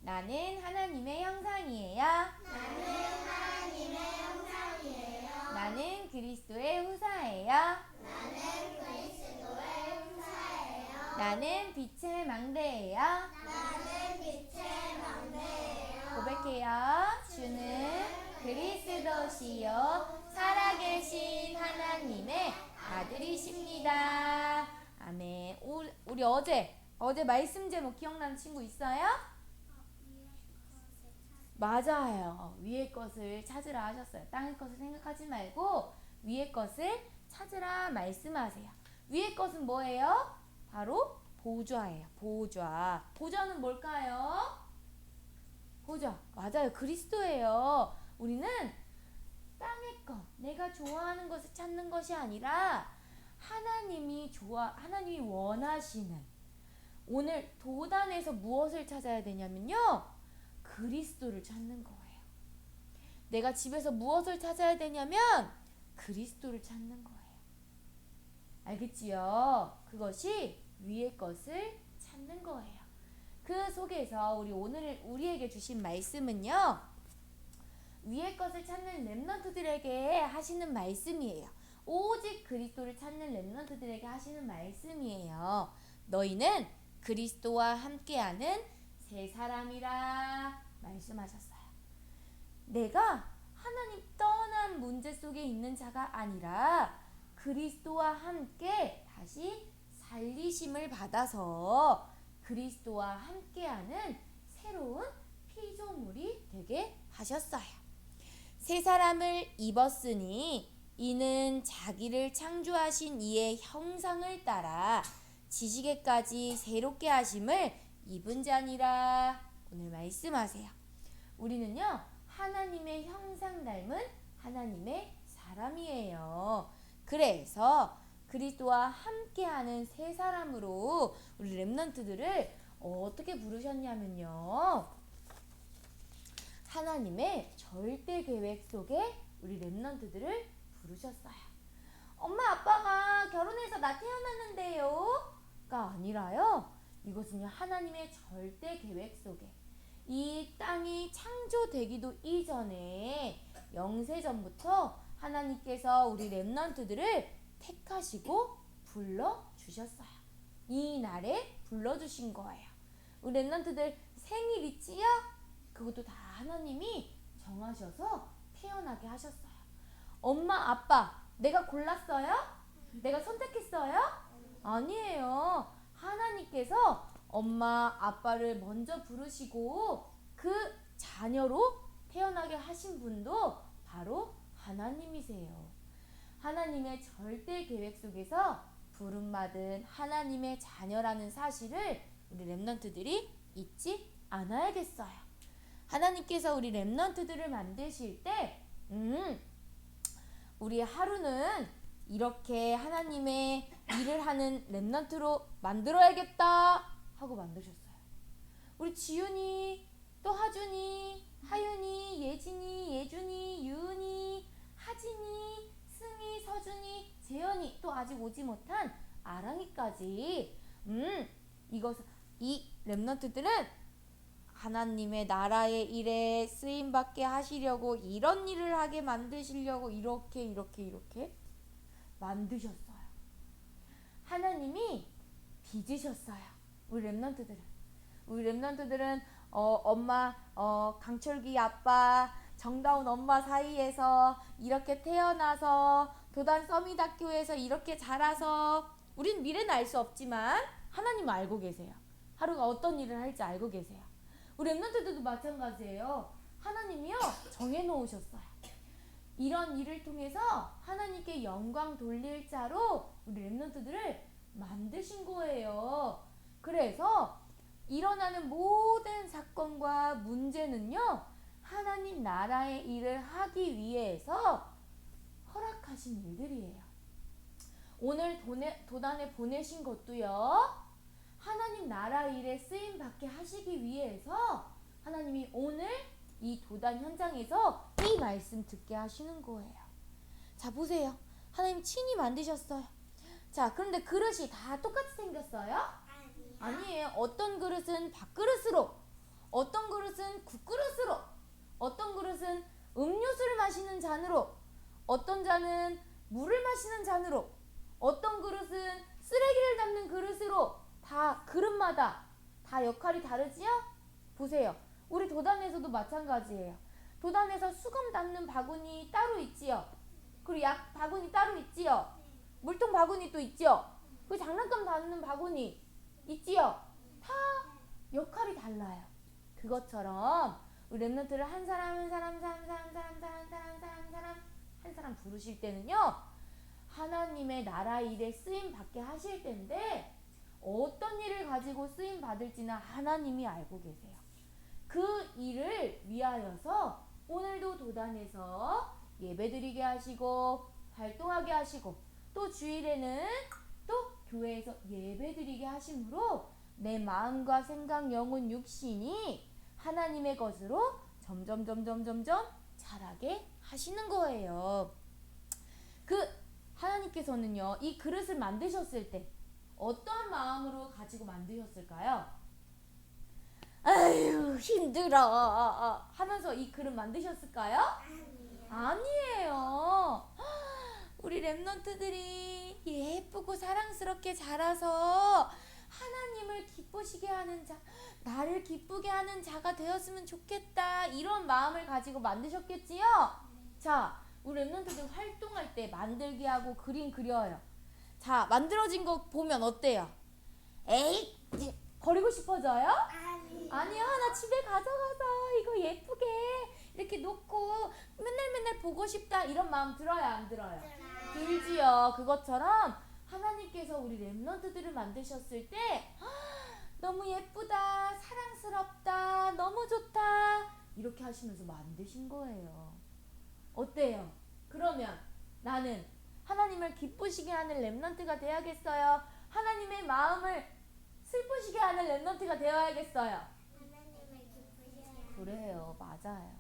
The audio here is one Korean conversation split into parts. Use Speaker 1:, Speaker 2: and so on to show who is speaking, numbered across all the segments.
Speaker 1: 나는 하나님의 형상이에요.
Speaker 2: 나는 하나님의 형상이에요.
Speaker 1: 나는 그리스도의 후사예요.
Speaker 2: 나는 그리스도의 형사예요.
Speaker 1: 나는 빛의 망대예요.
Speaker 2: 나는 빛의 망대예요.
Speaker 1: 고백해요. 주는 그리스도시요 살아계신 하나님의 아들이십니다. 아멘. 우리 어제 말씀 제목 기억나는 친구 있어요? 맞아요. 위의 것을 찾으라 하셨어요. 땅의 것을 생각하지 말고 위의 것을 찾으라 말씀하세요. 위의 것은 뭐예요? 바로 보좌예요. 보좌. 보좌는 뭘까요? 보좌. 맞아요. 그리스도예요. 우리는 땅의 것, 내가 좋아하는 것을 찾는 것이 아니라 하나님이 원하시는, 오늘 도단에서 무엇을 찾아야 되냐면요, 그리스도를 찾는 거예요. 내가 집에서 무엇을 찾아야 되냐면 그리스도를 찾는 거예요. 알겠지요? 그것이 위의 것을 찾는 거예요. 그 속에서 오늘 우리에게 주신 말씀은요, 위의 것을 찾는 렘넌트들에게 하시는 말씀이에요. 오직 그리스도를 찾는 렘넌트들에게 하시는 말씀이에요. 너희는 그리스도와 함께하는 새 사람이라 말씀하셨어요. 내가 하나님 떠난 문제 속에 있는 자가 아니라 그리스도와 함께 다시 살리심을 받아서 그리스도와 함께하는 새로운 피조물이 되게 하셨어요. 새 사람을 입었으니 이는 자기를 창조하신 이의 형상을 따라 지식에까지 새롭게 하심을 입은 자니라. 오늘 말씀하세요. 우리는요, 하나님의 형상 닮은 하나님의 사람이에요. 그래서 그리스도와 함께하는 새 사람으로 우리 렘넌트들을 어떻게 부르셨냐면요, 하나님의 절대 계획 속에 우리 렘넌트들을 부르셨어요. 엄마 아빠가 결혼해서 나 태어났는데요 가 아니라요, 이것은요 하나님의 절대 계획 속에, 이 땅이 창조되기도 이전에 영세전부터 하나님께서 우리 렘넌트들을 택하시고 불러주셨어요. 이 날에 불러주신 거예요. 우리 렘넌트들 생일 있지요? 그것도 다 하나님이 정하셔서 태어나게 하셨어요. 엄마 아빠 내가 골랐어요? 내가 선택했어요? 아니에요. 하나님께서 엄마 아빠를 먼저 부르시고 그 자녀로 태어나게 하신 분도 바로 하나님이세요. 하나님의 절대 계획 속에서 부름받은 하나님의 자녀라는 사실을 우리 렘넌트들이 잊지 않아야겠어요. 하나님께서 우리 렘넌트들을 만드실 때 우리 하루는 이렇게 하나님의 일을 하는 렘넌트로 만들어야겠다 하고 만드셨어요. 우리 지윤이, 또 하준이, 하윤이, 예진이, 예준이, 유은이, 하진이, 승희, 서준이, 재현이, 또 아직 오지 못한 아랑이까지 이 렘넌트들은 하나님의 나라의 일에 쓰임받게 하시려고, 이런 일을 하게 만드시려고 이렇게 만드셨어요. 하나님이 빚으셨어요. 우리 렘넌트들은 엄마 강철기 아빠, 정다운 엄마 사이에서 이렇게 태어나서 도단 서밋학교에서 이렇게 자라서, 우린 미래는 알 수 없지만 하나님은 알고 계세요. 하루가 어떤 일을 할지 알고 계세요. 우리 렘넌트들도 마찬가지예요. 하나님이요 정해놓으셨어요. 이런 일을 통해서 하나님께 영광 돌릴 자로 우리 렘넌트들을 만드신 거예요. 그래서 일어나는 모든 사건과 문제는요, 하나님 나라의 일을 하기 위해서 허락하신 일들이에요. 오늘 도단에 보내신 것도요, 하나님 나라 일에 쓰임 받게 하시기 위해서 하나님이 오늘 이 도단 현장에서 이 말씀 듣게 하시는 거예요. 자, 보세요. 하나님 친히 만드셨어요. 자, 그런데 그릇이 다 똑같이 생겼어요? 아니에요. 어떤 그릇은 밥그릇으로, 어떤 그릇은 국그릇으로, 어떤 그릇은 음료수를 마시는 잔으로, 어떤 잔은 물을 마시는 잔으로, 어떤 그릇은 쓰레기를 담는 그릇으로, 다 그릇마다 다 역할이 다르지요? 보세요. 우리 도단에서도 마찬가지예요. 도단에서 수건 담는 바구니 따로 있지요. 그리고 약 바구니 따로 있지요. 물통 바구니 또 있지요. 그리고 장난감 담는 바구니 있지요. 다 역할이 달라요. 그것처럼 우리 랩런트를 한 사람 한 사람 부르실 때는요, 하나님의 나라 일에 쓰임 받게 하실 텐데 어떤 일을 가지고 쓰임 받을지는 하나님이 알고 계세요. 그 일을 위하여서 오늘도 도단에서 예배드리게 하시고 활동하게 하시고 또 주일에는 또 교회에서 예배드리게 하심으로 내 마음과 생각, 영혼, 육신이 하나님의 것으로 점점 자라게 하시는 거예요. 그 하나님께서는요, 이 그릇을 만드셨을 때 어떠한 마음으로 가지고 만드셨을까요? 아유 힘들어 하면서 이 그릇 만드셨을까요? 아니에요. 우리 랩런트들이 예쁘고 사랑스럽게 자라서 하나님을 기쁘시게 하는 자, 나를 기쁘게 하는 자가 되었으면 좋겠다, 이런 마음을 가지고 만드셨겠지요? 자, 우리 랩런트들 활동할 때 만들기 하고 그림 그려요. 자, 만들어진 거 보면 어때요? 에이, 버리고 싶어져요? 아니요, 나 집에 가져가서 이거 예쁘게 이렇게 놓고 맨날 보고 싶다, 이런 마음 들어요, 안 들어요? 들지요. 그것처럼 하나님께서 우리 랩런트들을 만드셨을 때 너무 예쁘다, 사랑스럽다, 너무 좋다, 이렇게 하시면서 만드신 거예요. 어때요? 그러면 나는 하나님을 기쁘시게 하는 랩런트가 되어야겠어요? 하나님의 마음을 슬프시게 하는 랩런트가 되어야겠어요? 그래요, 맞아요.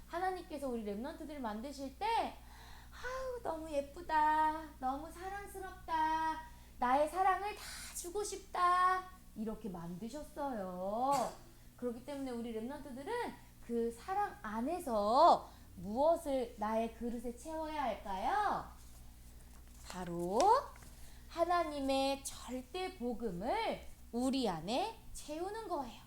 Speaker 1: 하나님께서 우리 랩런트들을 만드실 때 아우 너무 예쁘다, 너무 사랑스럽다, 나의 사랑을 다 주고 싶다, 이렇게 만드셨어요. 그렇기 때문에 우리 랩런트들은 그 사랑 안에서 무엇을 나의 그릇에 채워야 할까요? 바로 하나님의 절대 복음을 우리 안에 채우는 거예요.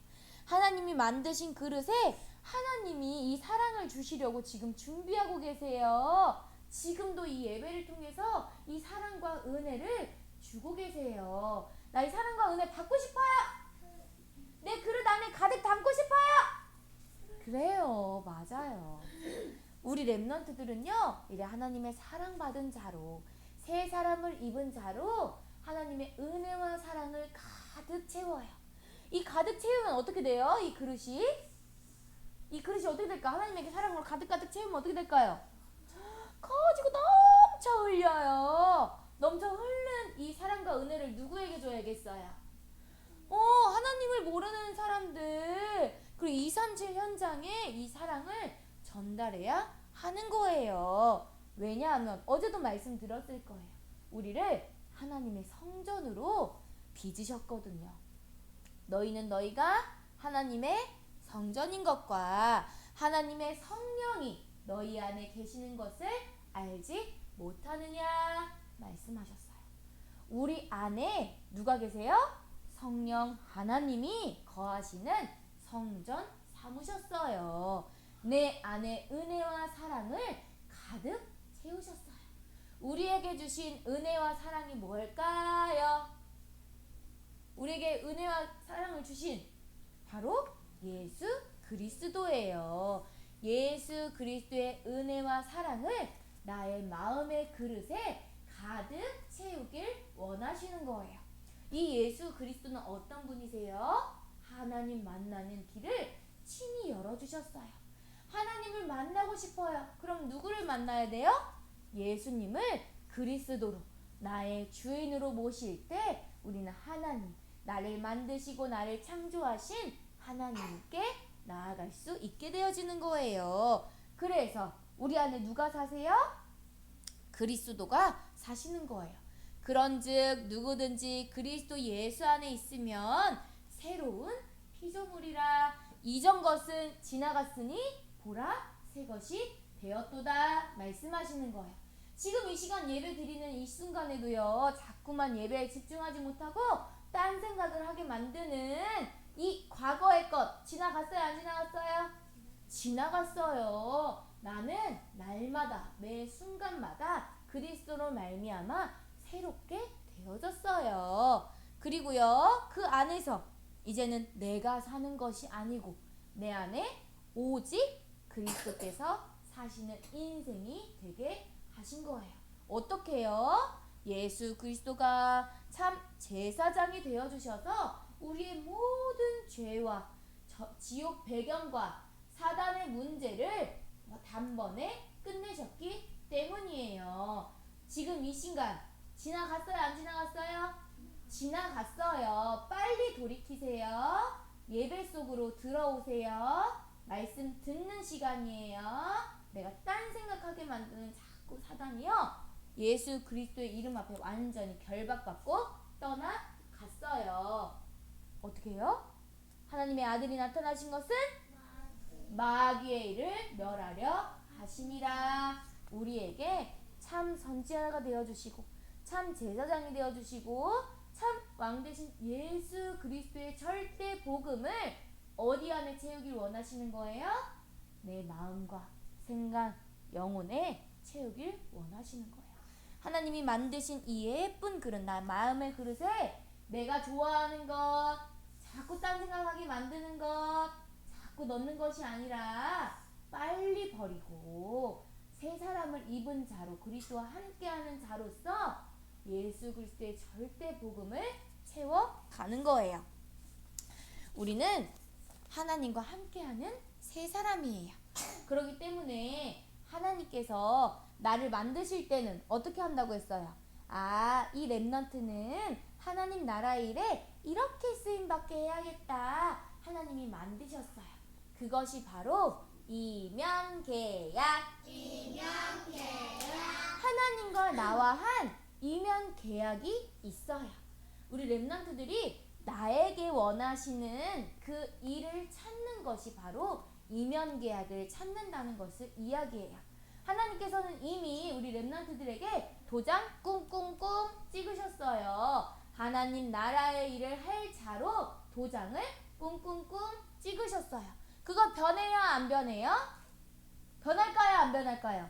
Speaker 1: 하나님이 만드신 그릇에 하나님이 이 사랑을 주시려고 지금 준비하고 계세요. 지금도 이 예배를 통해서 이 사랑과 은혜를 주고 계세요. 나 이 사랑과 은혜 받고 싶어요. 내 그릇 안에 가득 담고 싶어요. 그래요, 맞아요. 우리 랩런트들은요, 이래 하나님의 사랑받은 자로, 새 사람을 입은 자로 하나님의 은혜와 사랑을 가득 채워요. 이 가득 채우면 어떻게 돼요? 이 그릇이 어떻게 될까? 하나님에게 사랑으로 가득 채우면 어떻게 될까요? 가지고 넘쳐 흘려요. 넘쳐 흐른 이 사랑과 은혜를 누구에게 줘야겠어요? 하나님을 모르는 사람들, 그리고 237 현장에 이 사랑을 전달해야 하는 거예요. 왜냐하면 어제도 말씀드렸을 거예요. 우리를 하나님의 성전으로 빚으셨거든요. 너희는 너희가 하나님의 성전인 것과 하나님의 성령이 너희 안에 계시는 것을 알지 못하느냐 말씀하셨어요. 우리 안에 누가 계세요? 성령 하나님이 거하시는 성전 삼으셨어요. 내 안에 은혜와 사랑을 가득 채우셨어요. 우리에게 주신 은혜와 사랑이 뭘까요? 우리에게 은혜와 사랑을 주신 바로 예수 그리스도예요. 예수 그리스도의 은혜와 사랑을 나의 마음의 그릇에 가득 채우길 원하시는 거예요. 이 예수 그리스도는 어떤 분이세요? 하나님 만나는 길을 친히 열어주셨어요. 하나님을 만나고 싶어요. 그럼 누구를 만나야 돼요? 예수님을 그리스도로 나의 주인으로 모실 때 우리는 하나님, 나를 만드시고 나를 창조하신 하나님께 나아갈 수 있게 되어지는 거예요. 그래서 우리 안에 누가 사세요? 그리스도가 사시는 거예요. 그런즉 누구든지 그리스도 예수 안에 있으면 새로운 피조물이라, 이전 것은 지나갔으니 보라 새 것이 되었도다 말씀하시는 거예요. 지금 이 시간 예배 드리는 이 순간에도요, 자꾸만 예배에 집중하지 못하고 딴 생각을 하게 만드는 이 과거의 것 지나갔어요? 안 지나갔어요? 지나갔어요. 나는 날마다 매 순간마다 그리스도로 말미암아 새롭게 되어졌어요. 그리고요, 그 안에서 이제는 내가 사는 것이 아니고 내 안에 오직 그리스도께서 사시는 인생이 되게 하신 거예요. 어떻게요? 예수 그리스도가 참 제사장이 되어주셔서 우리의 모든 죄와 지옥 배경과 사단의 문제를 단번에 끝내셨기 때문이에요. 지금 이 순간 지나갔어요? 안 지나갔어요? 지나갔어요. 빨리 돌이키세요. 예배 속으로 들어오세요. 말씀 듣는 시간이에요. 내가 딴 생각하게 만드는 자꾸 사단이요, 예수 그리스도의 이름 앞에 완전히 결박받고 떠나갔어요. 어떻게 해요? 하나님의 아들이 나타나신 것은 마귀의 일을 멸하려 하심이라. 우리에게 참 선지자가 되어주시고 참 제사장이 되어주시고 참 왕 되신 예수 그리스도의 절대 복음을 어디 안에 채우길 원하시는 거예요? 내 마음과 생각, 영혼에 채우길 원하시는 거예요. 하나님이 만드신 이 예쁜 그릇, 나 마음의 그릇에 내가 좋아하는 것, 자꾸 딴 생각하게 만드는 것, 자꾸 넣는 것이 아니라 빨리 버리고 새 사람을 입은 자로, 그리스도와 함께하는 자로서 예수 그리스도의 절대 복음을 채워가는 거예요. 우리는 하나님과 함께하는 새 사람이에요. 그렇기 때문에 하나님께서 나를 만드실 때는 어떻게 한다고 했어요? 이 렘넌트는 하나님 나라 일에 이렇게 쓰임받게 해야겠다. 하나님이 만드셨어요. 그것이 바로 이면계약. 하나님과 나와 한 이면계약이 있어요. 우리 렘넌트들이 나에게 원하시는 그 일을 찾는 것이 바로 이면계약을 찾는다는 것을 이야기해요. 하나님께서는 이미 우리 렘넌트들에게 도장 꿍꿍꿍 찍으셨어요. 하나님 나라의 일을 할 자로 도장을 꿍꿍꿍 찍으셨어요. 그거 변해요? 안 변해요? 변할까요? 안 변할까요?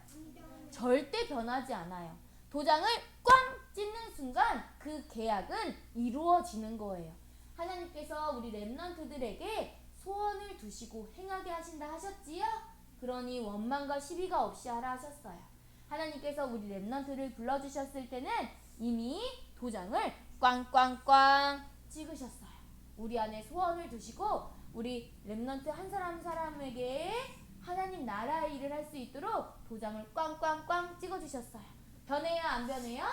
Speaker 1: 절대 변하지 않아요. 도장을 꽝 찍는 순간 그 계약은 이루어지는 거예요. 하나님께서 우리 렘넌트들에게 소원을 두시고 행하게 하신다 하셨지요? 그러니 원망과 시비가 없이 하라 하셨어요. 하나님께서 우리 렘넌트를 불러주셨을 때는 이미 도장을 꽝꽝꽝 찍으셨어요. 우리 안에 소원을 두시고 우리 렘넌트 한 사람 한 사람에게 하나님 나라의 일을 할 수 있도록 도장을 꽝꽝꽝 찍어주셨어요. 변해요? 안 변해요?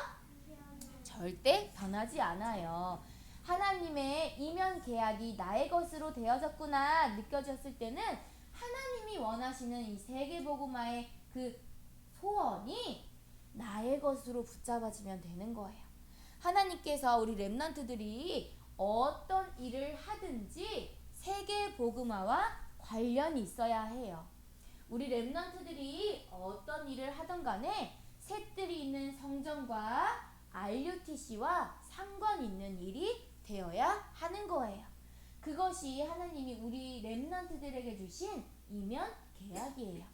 Speaker 1: 절대 변하지 않아요. 하나님의 이면 계약이 나의 것으로 되어졌구나 느껴졌을 때는 하나님이 원하시는 이 세계복음화의 그 소원이 나의 것으로 붙잡아지면 되는 거예요. 하나님께서 우리 렘넌트들이 어떤 일을 하든지 세계복음화와 관련이 있어야 해요. 우리 렘넌트들이 어떤 일을 하든 간에 셋들이 있는 성전과 RUTC와 상관 있는 일이 되어야 하는 거예요. 그것이 하나님이 우리 렘넌트들에게 주신 이면 계약이에요.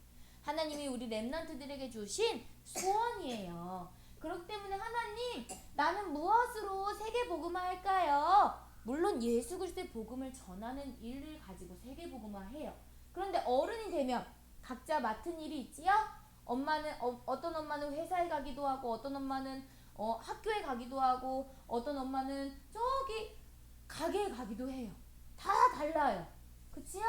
Speaker 1: 하나님이 우리 렘넌트들에게 주신 소원이에요. 그렇기 때문에 하나님, 나는 무엇으로 세계복음화할까요? 물론 예수 그리스도의 복음을 전하는 일을 가지고 세계복음화해요. 그런데 어른이 되면 각자 맡은 일이 있지요? 어떤 엄마는 회사에 가기도 하고, 어떤 엄마는 학교에 가기도 하고, 어떤 엄마는 저기 가게에 가기도 해요. 다 달라요. 그치요?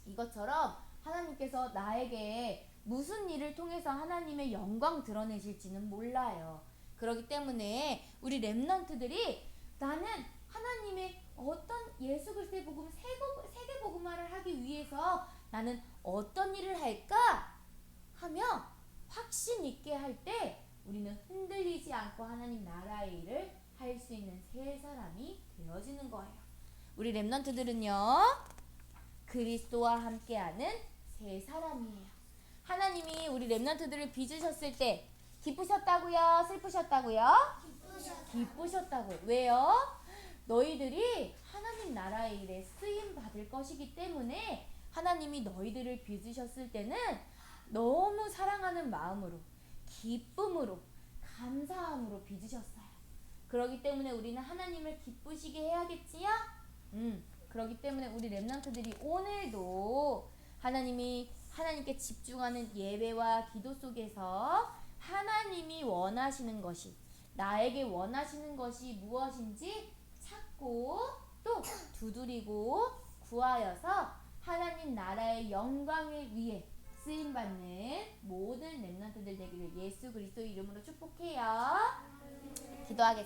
Speaker 1: 이것처럼 하나님께서 나에게 무슨 일을 통해서 하나님의 영광 드러내실지는 몰라요. 그렇기 때문에 우리 렘넌트들이 나는 하나님의 어떤 예수 그리스도의 복음 세계 복음화를 하기 위해서 나는 어떤 일을 할까 하며 확신 있게 할 때 우리는 흔들리지 않고 하나님 나라의 일을 할 수 있는 새 사람이 되어지는 거예요. 우리 렘넌트들은요, 그리스도와 함께하는 새 사람이에요. 하나님이 우리 렘넌트들을 빚으셨을 때 기쁘셨다고요? 슬프셨다고요? 기쁘셨다고요. 왜요? 너희들이 하나님 나라의 일에 쓰임 받을 것이기 때문에 하나님이 너희들을 빚으셨을 때는 너무 사랑하는 마음으로, 기쁨으로, 감사함으로 빚으셨어요. 그렇기 때문에 우리는 하나님을 기쁘시게 해야겠지요? 그렇기 때문에 우리 렘넌트들이 오늘도 하나님께 집중하는 예배와 기도 속에서 하나님이 원하시는 것이, 나에게 원하시는 것이 무엇인지 찾고 또 두드리고 구하여서 하나님 나라의 영광을 위해 쓰임받는 모든 렘넌트들 되기를 예수 그리스도 이름으로 축복해요. 기도하겠습니다.